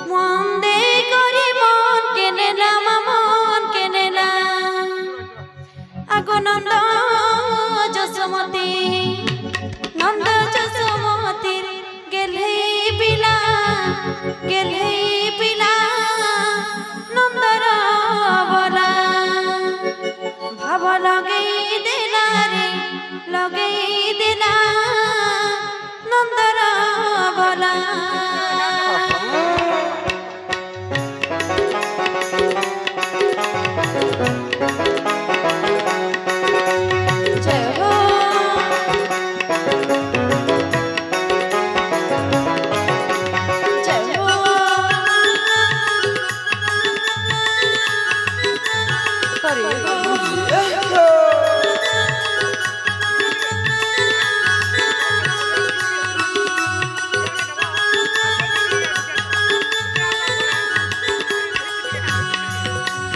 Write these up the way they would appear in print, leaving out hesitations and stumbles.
মন্দে করি মন কেনেলাম মন কেনেলাম আগো নন্দ যশোমতী নন্দ যশোমতীর গেলে পিলা নন্দর বলা ভাব লগেই দিলা রে লগেই দিলা নন্দর বলা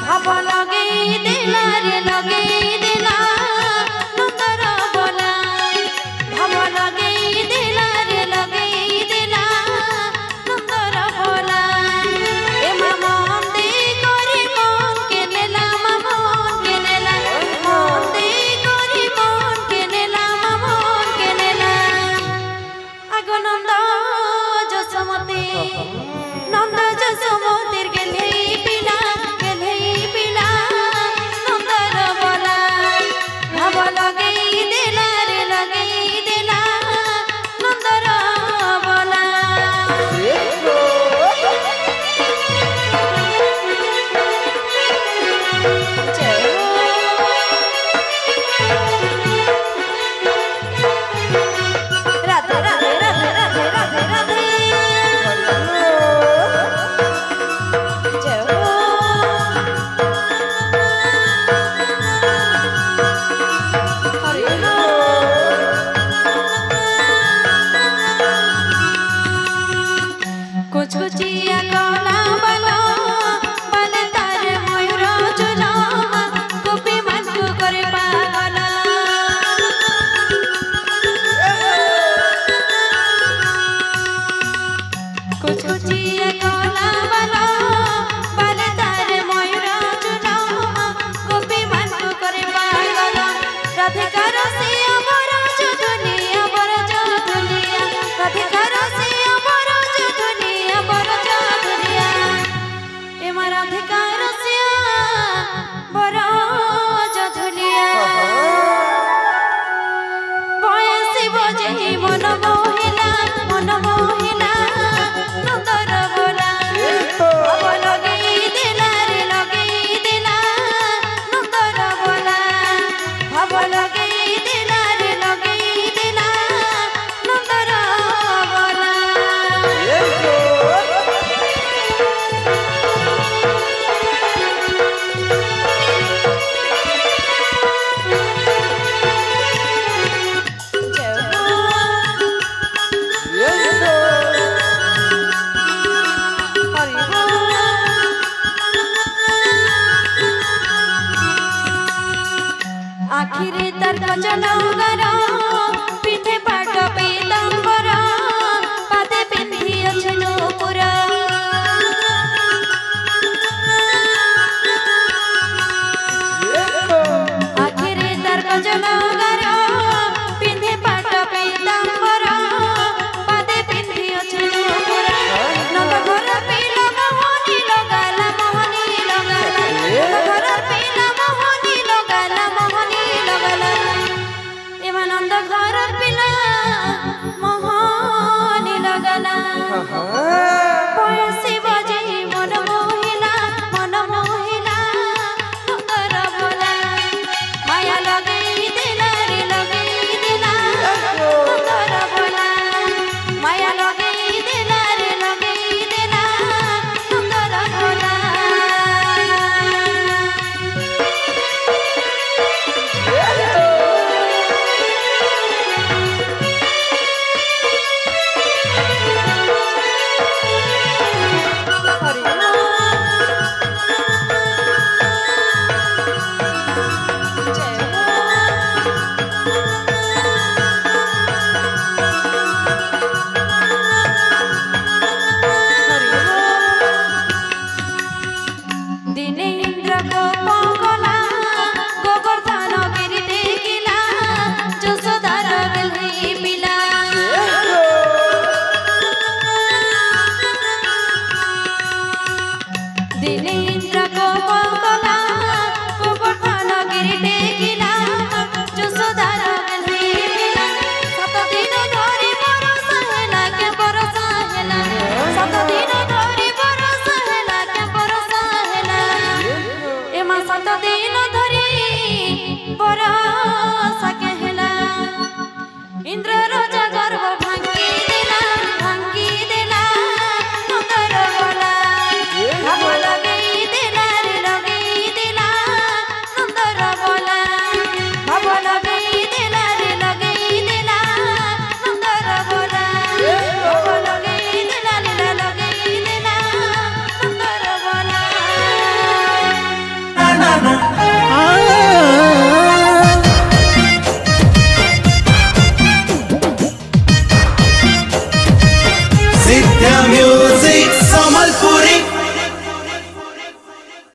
ভাব লগেই দিলা রে লগেই দিলা নন্দর বলা ভাব লগেই দিলা রে লগেই দিলা নন্দর বলা এ মন্দে করি মন কেনেলাম মন কেনেলাম মন্দে করি মন কেনেলাম মন কেনেলাম আগো নন্দ যশোমতী নন্দ যশোমতীর গেলে পিলা নন্দর বলা ভাব লগেই দিলা রে লগেই দিলা নন্দর বলা রাধে রাধে রাধে রাধে রাধে রাধে কুচকুচিয়া কলা বলো বলে তার ময়ূর জুল গোপী মানকু করে পাগল কুচকুচিয়া কলা বলো বলে তার ময়ূর জুল গোপী মানকু করে পাগল রাধিকার সে অবরজ দুনিয়া বরজ দুনিয়া রাধিকার সে অবরজ দুনিয়া বরজ দুনিয়া এমা রাধিকার সে বরজ দুনিয়া বয়সে বজে মন মোহিলা নন্দর বলা ভাব লগেই দিলা রে লগেই দিলা নন্দর বলা ভাব লগেই দিলা রে লগেই দিলা নন্দর বলা আখিরে তার কচনগর পিঠে পাট পীতাম্বর পাদে পিন্ধিয়াছে নূপুর আখিরে তার কচনগর পিঠে পাট পীতাম্বর পাদে পিন্ধিয়াছে নূপুর নন্দ ঘর পিলা মোহনী লগালা মোহনী লগালা নন্দ ঘর পিলা মোহনী লগালা মোহনী লগালা এমা নন্দ ঘর পিলা মোহনী লগালা বয়সে বজে মন মোহিলা নন্দর বলা মায়া লগেই দিলা রে লগেই দিলা নন্দর বলা মায়া লগেই দিলা রে লগেই দিলা নন্দর বলা India music.